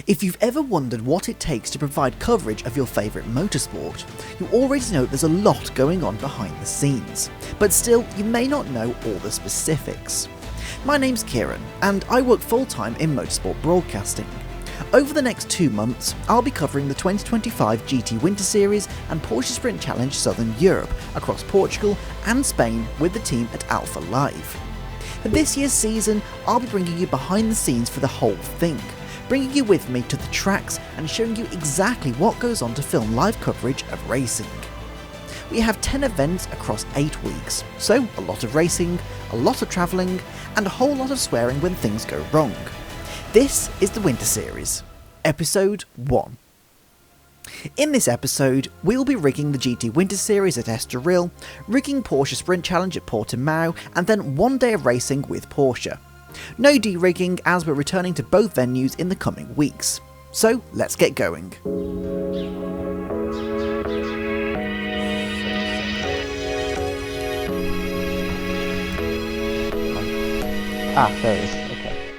If you've ever wondered what it takes to provide coverage of your favourite motorsport, you already know there's a lot going on behind the scenes, but still you may not know all the specifics. My name's Kieran, and I work full-time in motorsport broadcasting. Over the next 2 months, I'll be covering the 2025 GT Winter Series and Porsche Sprint Challenge Southern Europe across Portugal and Spain with the team at Alpha Live. For this year's season, I'll be bringing you behind the scenes for the whole thing, bringing you with me to the tracks and showing you exactly what goes on to film live coverage of racing. We have 10 events across 8 weeks, so a lot of racing, a lot of travelling, and a whole lot of swearing when things go wrong. This is the Winter Series, Episode 1. In this episode, we'll be rigging the GT Winter Series at Estoril, rigging Porsche Sprint Challenge at Portimao, and then 1 day of racing with Porsche. No de-rigging as we're returning to both venues in the coming weeks. So let's get going. There it is. Okay.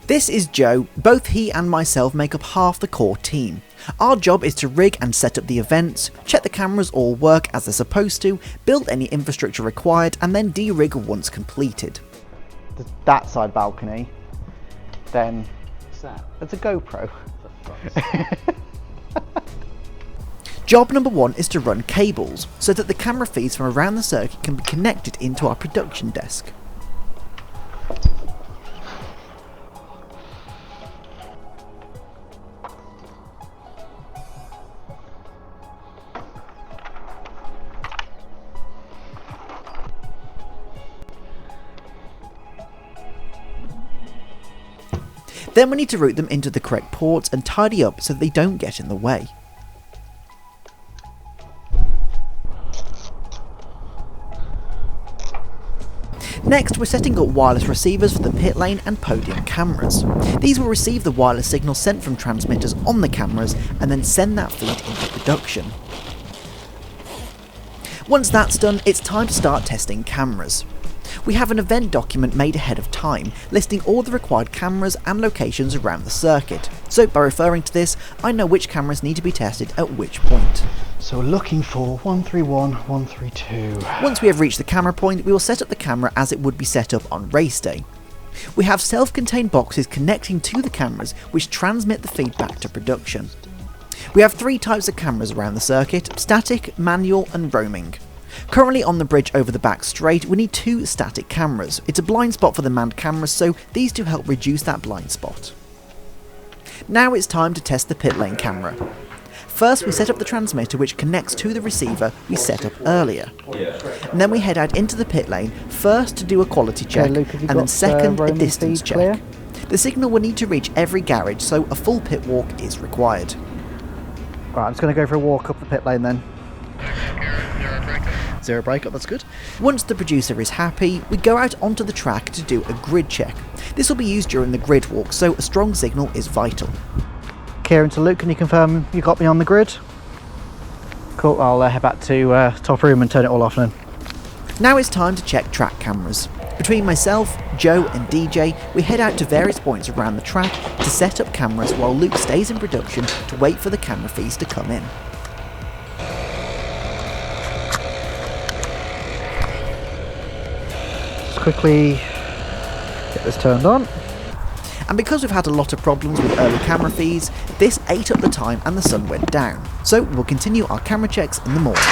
This is Joe. Both he and myself make up half the core team. Our job is to rig and set up the events, check the cameras all work as they're supposed to, build any infrastructure required, and then de-rig once completed. That side balcony, then What's that? it's a GoPro. Job number 1 is to run cables, so that the camera feeds from around the circuit can be connected into our production desk. Then we need to route them into the correct ports and tidy up so that they don't get in the way. Next, we're setting up wireless receivers for the pit lane and podium cameras. These will receive the wireless signal sent from transmitters on the cameras and then send that feed into production. Once that's done, it's time to start testing cameras. We have an event document made ahead of time, listing all the required cameras and locations around the circuit. So by referring to this, I know which cameras need to be tested at which point. So we're looking for 131, 132. Once we have reached the camera point, we will set up the camera as it would be set up on race day. We have self-contained boxes connecting to the cameras which transmit the feedback to production. We have 3 types of cameras around the circuit: static, manual and roaming. Currently on the bridge over the back straight, we need 2 static cameras. It's a blind spot for the manned cameras, so these 2 help reduce that blind spot. Now it's time to test the pit lane camera. First we set up the transmitter which connects to the receiver we set up earlier. And then we head out into the pit lane, first to do a quality check, Luke, and then second a distance check. Clear? The signal will need to reach every garage, so a full pit walk is required. Right, I'm just going to go for a walk up the pit lane then. Zero breakup, that's good. Once the producer is happy, we go out onto the track to do a grid check. This will be used during the grid walk, so a strong signal is vital. Kieran to Luke, can you confirm you got me on the grid? Cool, I'll head back to top room and turn it all off then. Now it's time to check track cameras. Between myself, Joe and DJ, we head out to various points around the track to set up cameras while Luke stays in production to wait for the camera feeds to come in. Quickly get this turned on. And because we've had a lot of problems with early camera feeds, this ate up the time and the sun went down. So we'll continue our camera checks in the morning.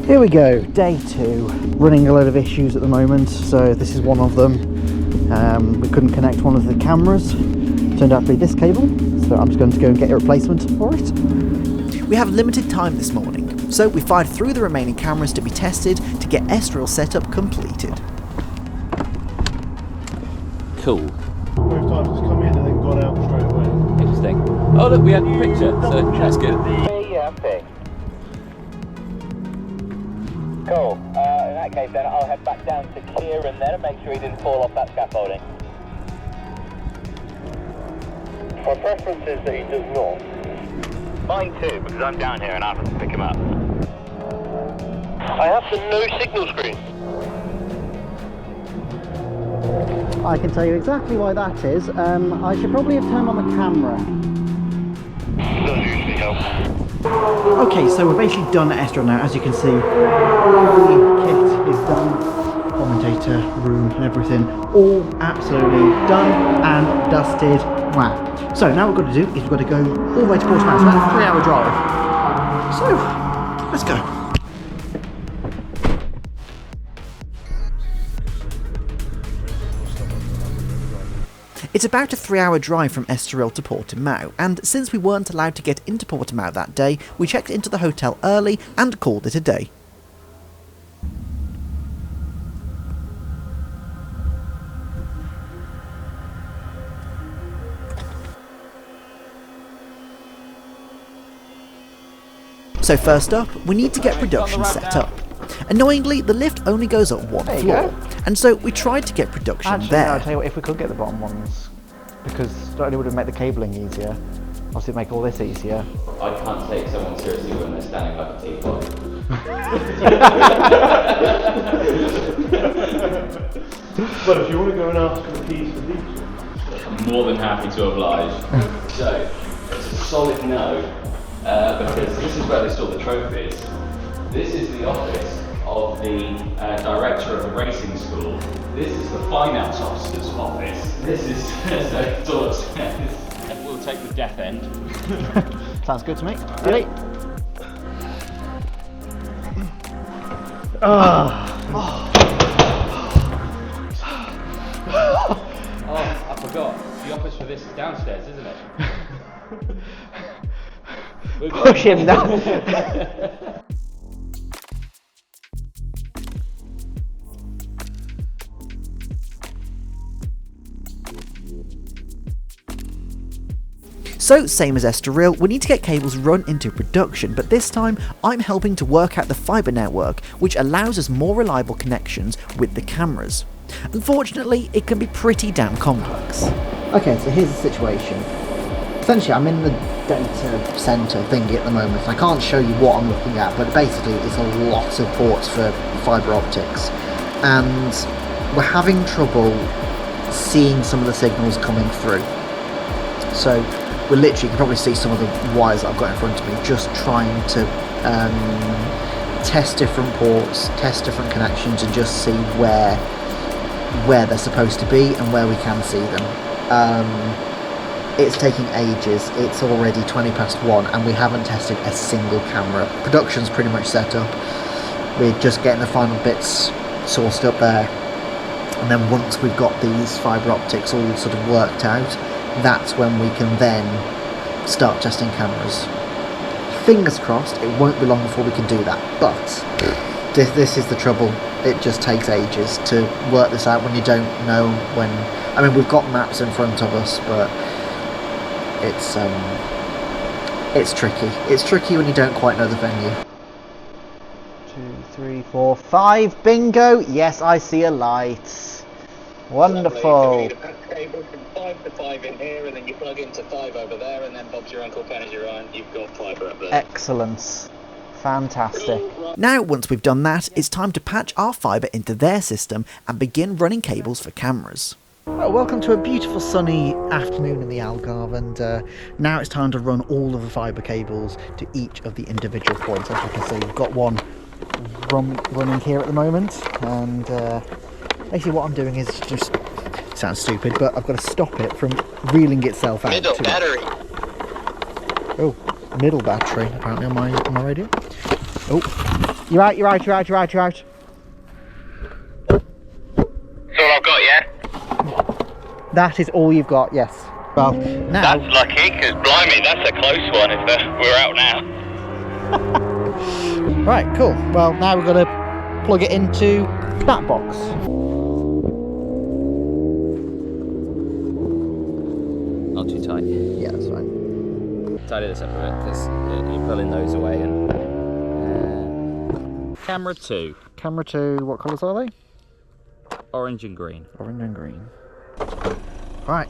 Here we go, day 2. Running a load of issues at the moment, so this is one of them. We couldn't connect one of the cameras. Turned out to be this cable, so I'm just going to go and get a replacement for it. We have limited time this morning, so we fired through the remaining cameras to be tested to get Estoril setup completed. Cool. Both times it's come in and then gone out straight away. Interesting. Oh look, we had a picture, so that's good. Yeah, fixed. Cool. In that case then I'll head back down to Kieran then and make sure he didn't fall off that scaffolding. My preference is that he does not. Mine too, because I'm down here and I have to pick him up. I have the no signal screen. I can tell you exactly why that is. I should probably have turned on the camera. Okay, so we're basically done at Estoril now. As you can see, all the kit is done. Commentator room and everything, all absolutely done and dusted. Wow. So now what we've got to do is we've got to go all the way to Portimao. So that's a 3-hour drive. So let's go. It's about a 3-hour drive from Estoril to Portimao, and since we weren't allowed to get into Portimao that day, we checked into the hotel early and called it a day. So first up, we need to get production set up. Annoyingly, the lift only goes up one floor, and so we tried to get production there. I'll tell you what, if we could get the bottom ones, because not only would it make the cabling easier, obviously it'd make all this easier. I can't take someone seriously when they're standing like a teapot. But if you want to go and ask for the keys for these, I'm more than happy to oblige. So, it's a solid no, because this is where they store the trophies. This is the office of the director of the racing school. This is the finance officer's office. This is so it's all upstairs. And we'll take the death end. Sounds good to me. Ready? Oh, I forgot. The office for this is downstairs, isn't it? Push him down. So, same as Estoril, we need to get cables run into production, but this time I'm helping to work out the fibre network, which allows us more reliable connections with the cameras. Unfortunately, it can be pretty damn complex. Okay, so here's the situation. Essentially, I'm in the data centre thingy at the moment. I can't show you what I'm looking at, but basically it's a lot of ports for fibre optics. And we're having trouble seeing some of the signals coming through. So we're literally, you can probably see some of the wires that I've got in front of me, just trying to test different ports, test different connections, and just see where they're supposed to be and where we can see them. It's taking ages. It's already 1:20 and we haven't tested a single camera. Production's pretty much set up. We're just getting the final bits sourced up there, and then once we've got these fibre optics all sort of worked out, that's when we can then start testing cameras. Fingers crossed it won't be long before we can do that, but this is the trouble. It just takes ages to work this out when you don't know when. I mean, we've got maps in front of us, but it's tricky. It's tricky when you don't quite know the venue. 2, 3, 4, 5. Bingo! Yes, I see a light. Wonderful. Cable from 5 to 5 in here, and then you plug into 5 over there, and then Bob's your uncle, Ken is your aunt. You've got fibre up there. Excellent. Fantastic. Now, once we've done that, it's time to patch our fibre into their system and begin running cables for cameras. Well, welcome to a beautiful sunny afternoon in the Algarve, and now it's time to run all of the fibre cables to each of the individual points. As you can see, we've got one running here at the moment, and basically what I'm doing is just, sounds stupid, but I've got to stop it from reeling itself out. Middle battery. Oh, middle battery apparently on my radio. Oh, you're out. That's all I've got, yeah? That is all you've got, yes. Well, now... That's lucky, because blimey, that's a close one if we're out now. Right, cool. Well, now we've got to plug it into that box. Not too tight. Yeah, that's fine. Tidy this up a bit, because you're pulling those away. And camera 2. Camera 2, what colours are they? Orange and green. Orange and green. Right.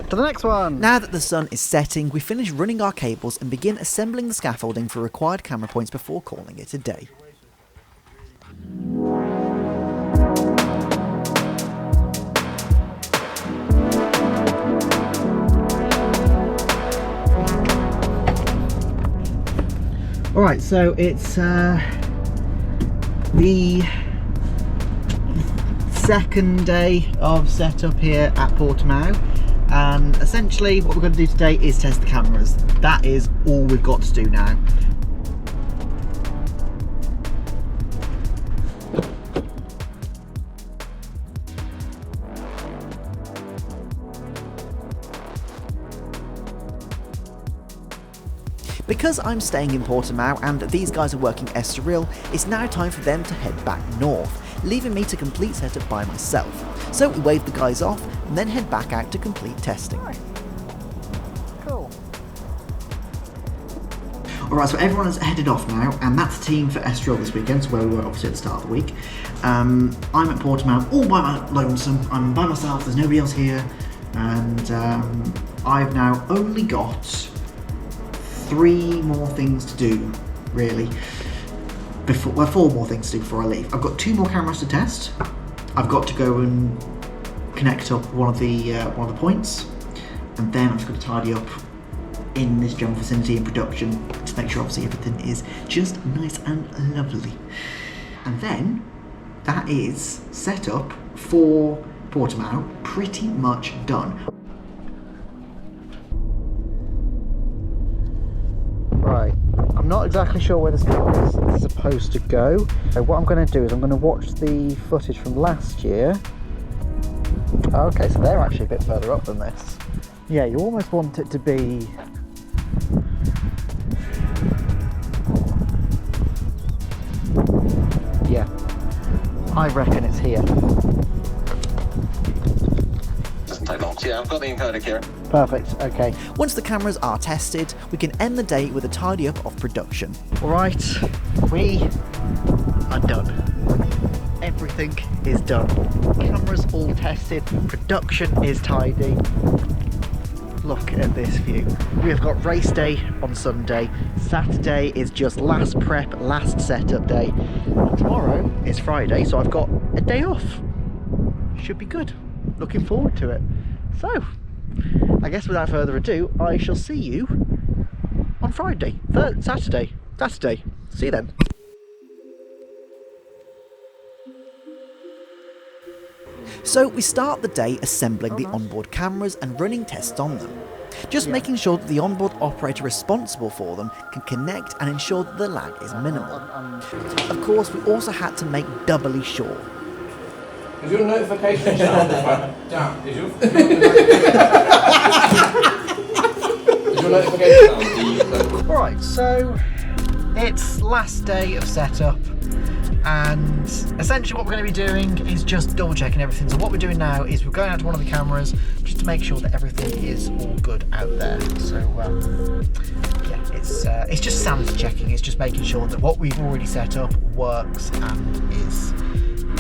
To the next one! Now that the sun is setting, we finish running our cables and begin assembling the scaffolding for required camera points before calling it a day. Alright, so it's the second day of setup here at Portimao, and essentially what we're going to do today is test the cameras. That is all we've got to do now. Because I'm staying in Portimao and these guys are working Estoril, it's now time for them to head back north, leaving me to complete setup by myself. So we wave the guys off and then head back out to complete testing. Cool. Alright, so everyone has headed off now, and that's the team for Estoril this weekend, so where we were obviously at the start of the week. I'm at Portimao all by my lonesome. I'm by myself, there's nobody else here, and I've now only got 3 more things to do, really. Before, well, 4 more things to do before I leave. I've got 2 more cameras to test. I've got to go and connect up one of the points, and then I'm just going to tidy up in this general vicinity in production to make sure obviously everything is just nice and lovely. And then that is set up for Portimao pretty much done. Right, I'm not exactly sure where this camera is supposed to go. So what I'm going to do is I'm going to watch the footage from last year. Okay, so they're actually a bit further up than this. Yeah, you almost want it to be... Yeah, I reckon it's here. Doesn't take long. Yeah, I've got the encoder here. Perfect, okay. Once the cameras are tested, we can end the day with a tidy up of production. Right, we are done. Everything is done. Cameras all tested, production is tidy. Look at this view. We have got race day on Sunday. Saturday is just last prep, last setup day. And tomorrow is Friday, so I've got a day off. Should be good. Looking forward to it. So, I guess without further ado, I shall see you on Friday. Saturday. See you then. So we start the day assembling the onboard cameras and running tests on them. Just making sure that the onboard operator responsible for them can connect and ensure that the lag is minimal. Of course, we also had to make doubly sure. Is your notification sound down? Is your notification sound? Alright, so it's last day of setup, and essentially what we're going to be doing is just double checking everything. So what we're doing now is we're going out to one of the cameras just to make sure that everything is all good out there. So yeah, it's just sanity checking. It's just making sure that what we've already set up works and is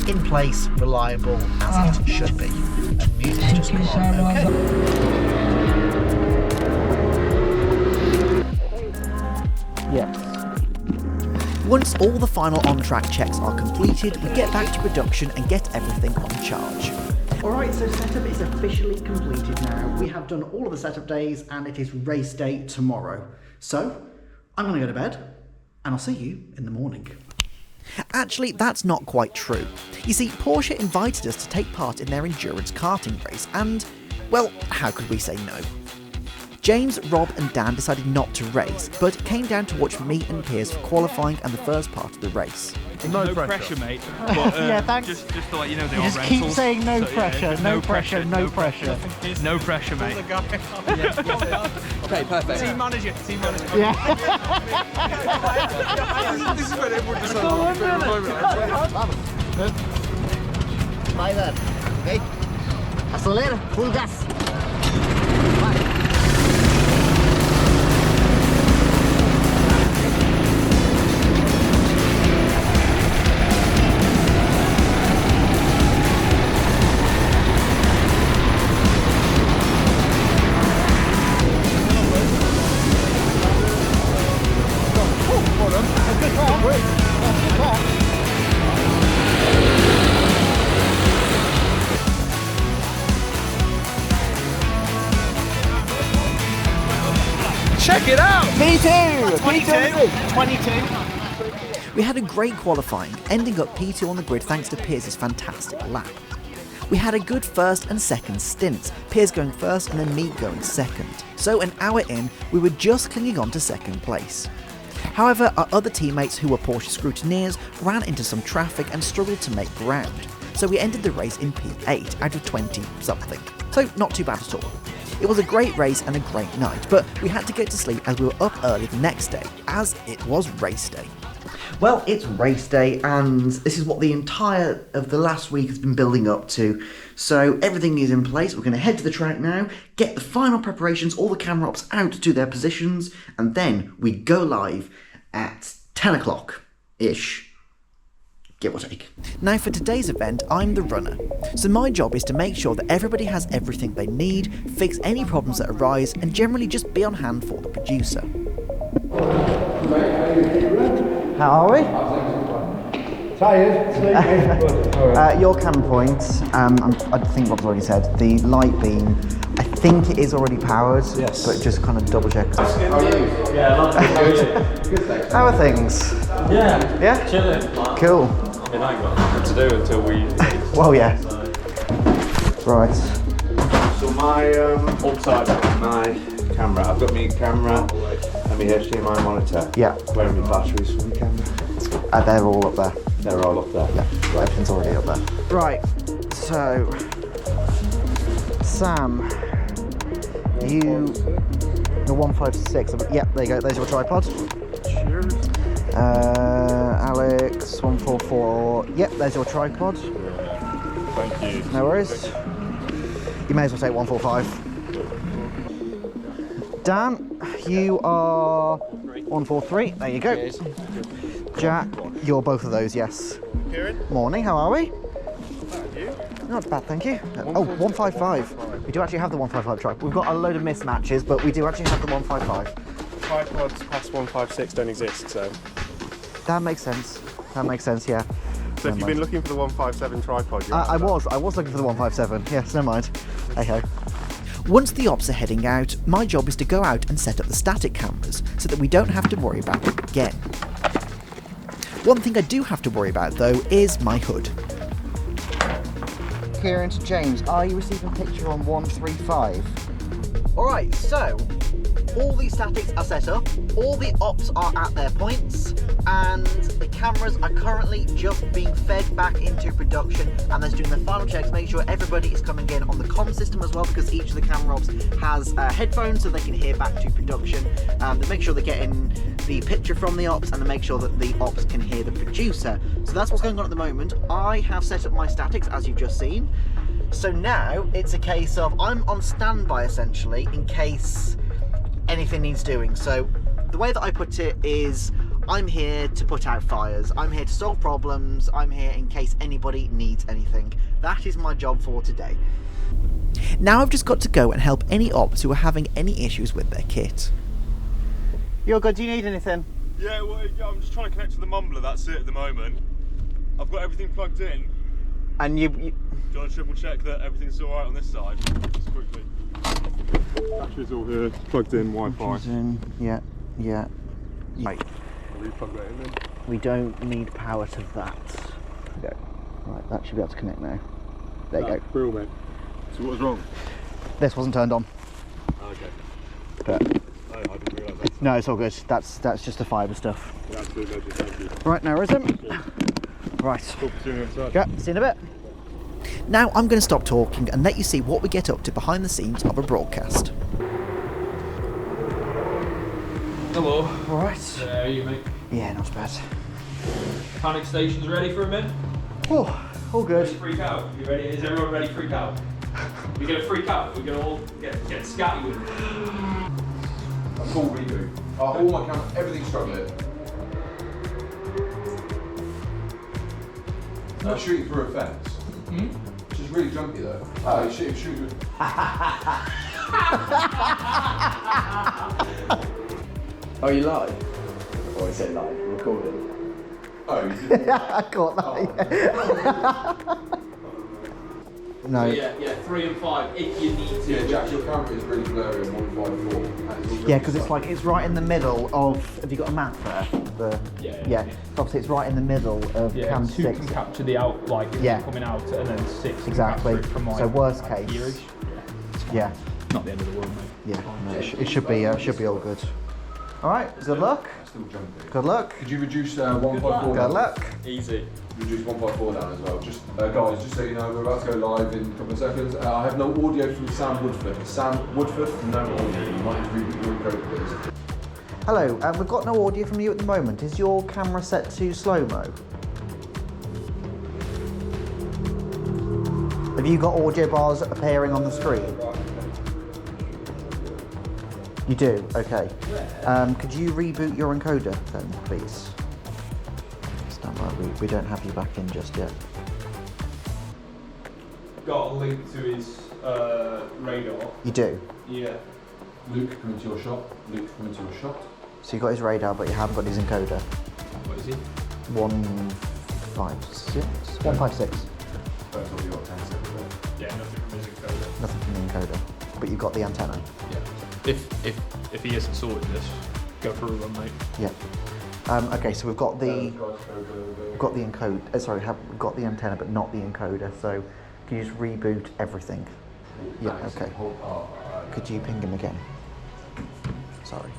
in place, reliable as it should be. And music's just come on. Okay. Yes. Once all the final on-track checks are completed, we get back to production and get everything on charge. Alright, so setup is officially completed now. We have done all of the setup days and it is race day tomorrow. So, I'm going to go to bed and I'll see you in the morning. Actually, that's not quite true. You see, Porsche invited us to take part in their endurance karting race and, well, how could we say no? James, Rob and Dan decided not to race, but came down to watch me and Piers for qualifying and the first part of the race. No pressure, mate. But, Yeah, thanks. Just to let you know, they You are just rentals. keep saying no So, pressure, yeah, no pressure, no pressure. No pressure, mate. Okay, perfect. Team manager. Yeah. This is where everyone just Bye then. Okay. Acelera, full gas. check it out! P2! 22. We had a great qualifying, ending up P2 on the grid thanks to Piers' fantastic lap. We had a good first and second stints, Piers going first and then me going second. So an hour in, we were just clinging on to second place. However, our other teammates who were Porsche scrutineers ran into some traffic and struggled to make ground. So we ended the race in P8 out of 20 something. So not too bad at all. It was a great race and a great night, but we had to get to sleep as we were up early the next day, as it was race day. Well, it's race day, and this is what the entire of the last week has been building up to. So everything is in place. We're going to head to the track now, get the final preparations, all the camera ops out to their positions, and then we go live at 10 o'clock-ish. Give or take. Now for today's event, I'm the runner, so my job is to make sure that everybody has everything they need, fix any problems that arise, and generally just be on hand for the producer. How are we? Tired, sleepy. Your cam point, I think Rob's already said, the light beam, I think it is already powered, Yes. but just kind of double check. Yeah, lovely. How are things? Yeah. Yeah? Chilling. Cool. I mean, I ain't got nothing to do until we. Well, yeah. Right. So my my camera. I've got my camera and my HDMI monitor. Yeah. Where are my batteries for my camera? They're all up there. They're all up there. Yeah, everything's already up there. Right, so Sam, you, the 156, yep, there you go, there's your tripod. Cheers. Alex, 144, yep, there's your tripod. Thank you. No worries. You may as well take 145. Dan, you are 143, there you go. Jack, you're both of those, yes. Kieran? Morning, how are we? You? Not bad, thank you. Oh, 155. We do actually have the 155 tripod. We've got a load of mismatches, but we do actually have the 155. Tripods past 156 don't exist, so. That makes sense. That makes sense, yeah. So if you've been looking for the 157 tripod, you're I was looking for the 157. Yes, never mind. Hey-ho. Once the ops are heading out, my job is to go out and set up the static cameras so that we don't have to worry about it again. One thing I do have to worry about though is my hood. Kieran to James, are you receiving a picture on 135? Alright, so all the statics are set up, all the ops are at their points, and the cameras are currently just being fed back into production, and they're doing the final checks, make sure everybody is coming in on the comm system as well, because each of the camera ops has headphones so they can hear back to production. They make sure they're getting the picture from the ops, and they make sure that the ops can hear the producer. So that's what's going on at the moment. I have set up my statics, as you've just seen. So now it's a case of I'm on standby essentially in case anything needs doing. So the way that I put it is I'm here to put out fires, I'm here to solve problems, I'm here in case anybody needs anything. That is my job for today. Now I've just got to go and help any ops who are having any issues with their kit. You're good, do you need anything? Yeah, well, I'm just trying to connect to the mumbler, that's it at the moment. I've got everything plugged in. And you Do you want to triple check that everything's alright on this side? Just quickly. Battery's all here, it's plugged in, Wi-Fi. Yeah. Right. I'll re-plug that in then. We don't need power to that. Okay. Right, that should be able to connect now. There you go. Brill, mate. So what was wrong? This wasn't turned on. Okay. But Oh, I didn't realise that. no, it's all good. That's just the fiber stuff. Yeah, absolute legend, thank you. Right, now isn't. Right. Cool, see you inside. Yeah, see you in a bit. Now I'm going to stop talking and let you see what we get up to behind the scenes of a broadcast. Hello. All right. How are you, mate? Yeah, not bad. Panic station's ready for a minute? Oh, all Ready good. to freak out? You ready? Is everyone ready to freak out? We're gonna freak out. We're gonna all get scatty with it. A full reboot. All my cameras, everything's struggling. I'm shooting through a fence. Which is really junky though. Oh, you shoot. Oh, you live? Or is it live? Recording? Oh, you didn't. I caught that. No. So yeah, 3 and 5 if you need to. Yeah, Jack, your camera is really blurry on 154. Yeah, because it's right in the middle of. Have you got a map there? Yeah. Obviously, it's right in the middle of cam 2 6. can capture the out, like coming out, and then 6 can Exactly. capture it from So worst case. here-ish. Yeah. Not the end of the world, mate. Yeah. No, it should be all good. All right. Good luck. Still jumpy. Good luck. Could you reduce 154 Good down? luck. Easy. Reduce 154 down as well. Just guys, just so you know, we're about to go live in a couple of seconds. I have no audio from Sam Woodford. Sam Woodford, no audio. You might have to reboot your encode, please. Hello. We've got no audio from you at the moment. Is your camera set to slow-mo? Have you got audio bars appearing on the screen? You do? Okay. Could you reboot your encoder then, please? Stand by, we don't have you back in just yet. Got a link to his radar. You do? Yeah. Luke, come into your shot. Luke, come into your shot. So you got his radar, but you haven't got his encoder. What is he? 156? 156. First of all, you got 10 seconds there. Yeah, nothing from his encoder. Nothing from the encoder. But you've got the antenna. Yeah. If he hasn't sorted this, go for a run, mate. Yeah. Okay, so we've got the encode. We've got the antenna, but not the encoder. So can you just reboot everything? Yeah. Okay. Could you ping him again? Sorry.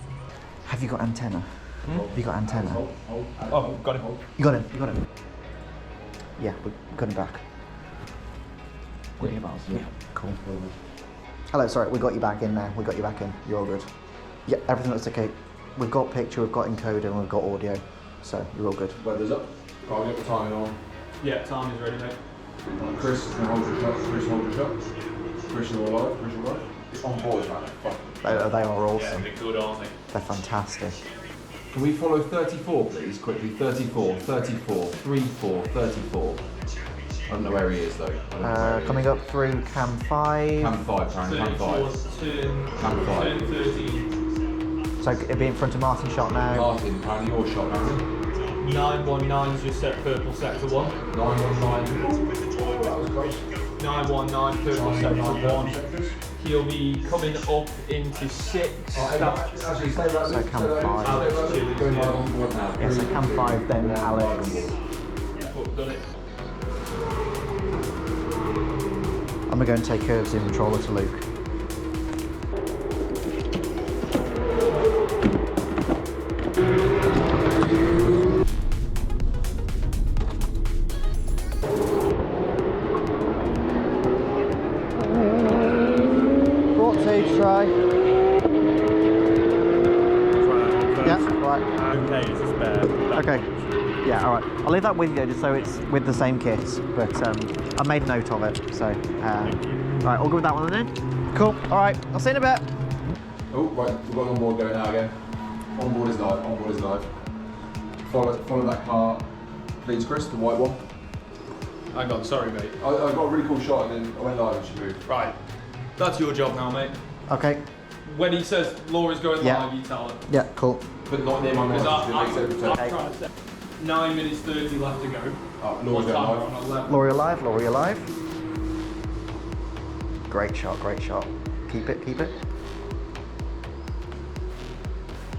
Have you got antenna? Have you got antenna? Oh, got him. You got him. You got him. Yeah, we got him back. Yeah. Cool. Hello. Sorry, we got you back in now. We got you back in. You're all good. Yeah, everything looks okay. We've got picture, we've got encoder, and we've got audio. So you're all good. Weather's up. I'll get the timing on. Yeah, time is ready, mate. Chris is going to hold your shot. Chris, hold your shot. Chris, you're alive. Chris, you're alive. It's on board, man. They are Yeah, awesome. they're good, aren't they? They're fantastic. Can we follow 34, please, quickly? 34, 34, 34, 34. I don't know where he is, though. I don't know where he Coming is. up through cam 5. Cam 5, Karen, Cam 5. Cam 5. 13. So it'll be in front of Martin's shot now. Martin, Karen, your shot, Martin. 919's just set purple sector 1. 919. That was close. 919 purple sector 1. He'll be coming up into 6. Actually, stay right So there. cam 5. Alex Gillies, Going yeah. right on board now. Yeah, so cam 5, then Alex. Oh, done it. I'm going to go and take curves in controller to Luke. Brought 2 to try. Yeah, right. Okay, it's a spare. Okay. Yeah, alright. I'll leave that with you just so it's with the same kit, but I made note of it, so. Right, I'll go with that one then. Cool, alright, I'll see you in a bit. Oh, right, we've got an onboard going now again. Onboard is live, onboard is live. Follow that car, please, Chris, the white one. Hang on, sorry, mate. I got a really cool shot and then I went live and she moved. Right. That's your job now, mate. Okay, When he says Laura's going Yeah. live, you tell her. yeah, cool. But not near my Because nose, it makes every I'm time. trying to say 9 minutes 30 left to go. Oh, What Laura's time going are live. on 11? Laurie alive, Laurie alive. Great shot, great shot. Keep it, keep it.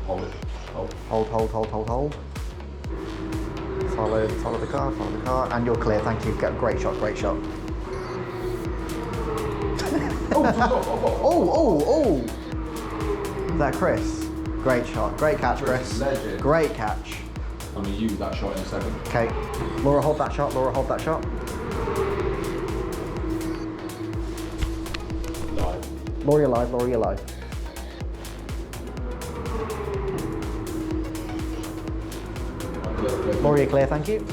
Hold it. Hold. Hold, hold, hold, hold, hold. Follow the car, and you're clear, thank you. Great shot, great shot. Oh, Is that Chris? Great shot, great catch, Chris. Legend. Great catch. I'm going to use that shot in a second. Okay, Laura, hold that shot, Laura, hold that shot. Live. Laurie alive, Laurie alive. Laurie, clear, thank you.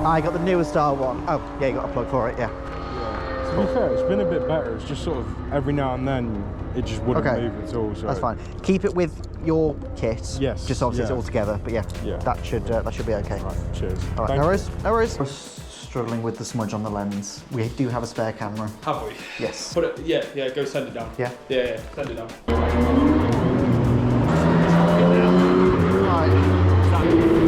I got the newer style one. Oh, yeah, you got a plug for it, yeah. To be fair, it's been a bit better. It's just sort of every now and then it just wouldn't Okay. move at all. So That's fine. Keep it with your kit. Yes, Just obviously it's yeah. all together, but yeah, Yeah. that should be okay. Right, cheers. All right, Thank no you. worries, no worries. We're struggling with the smudge on the lens. We do have a spare camera. Have we? Yes. Put it, yeah, go send it down. Yeah? Yeah, send it down. Right.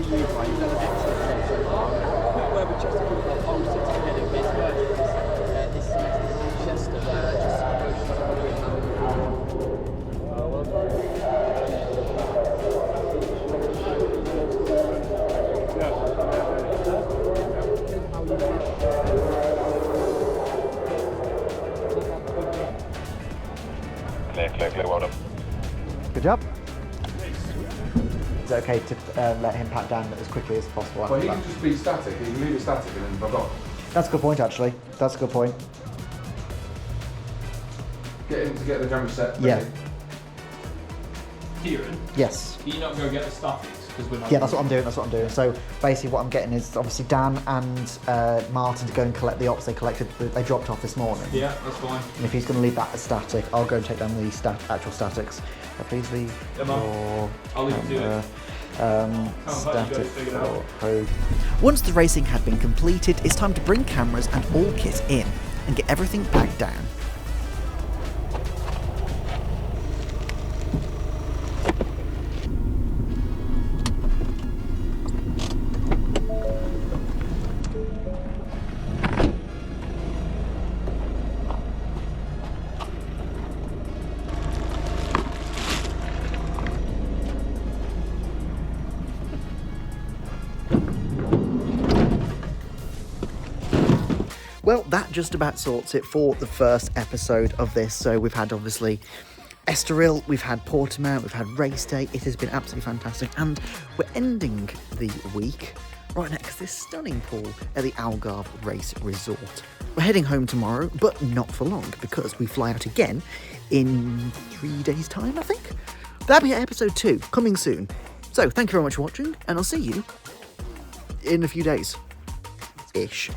see you, Brian. You've done an excellent job so far. Where would Chester put the whole sits ahead of this season? Chester, Clear, well done. Good job. Is it okay to let him pack down as quickly as possible? Well, he can just be static. He can leave it static and then bug off. That's a good point, actually. That's a good point. Get him to get the camera set. Yeah. Kieran, Yes. can you not go get the statics? Because we're not. Yeah, that's what I'm doing. That's what I'm doing. So basically, what I'm getting is obviously Dan and Martin to go and collect the ops they collected. They dropped off this morning. Yeah, that's fine. And if he's going to leave that as static, I'll go and take down the actual statics. Please leave your I'll leave it to camera, static figured out. for Once the racing had been completed, it's time to bring cameras and all kit in and get everything back down. Well, that just about sorts it for the first episode of this. So we've had obviously Estoril, we've had Portimao, we've had race day. It has been absolutely fantastic, and we're ending the week right next to this stunning pool at the Algarve Race Resort. We're heading home tomorrow, but not for long, because we fly out again in 3 days' time, I think. That'll be episode 2, coming soon. So thank you very much for watching, and I'll see you in a few days. Ish.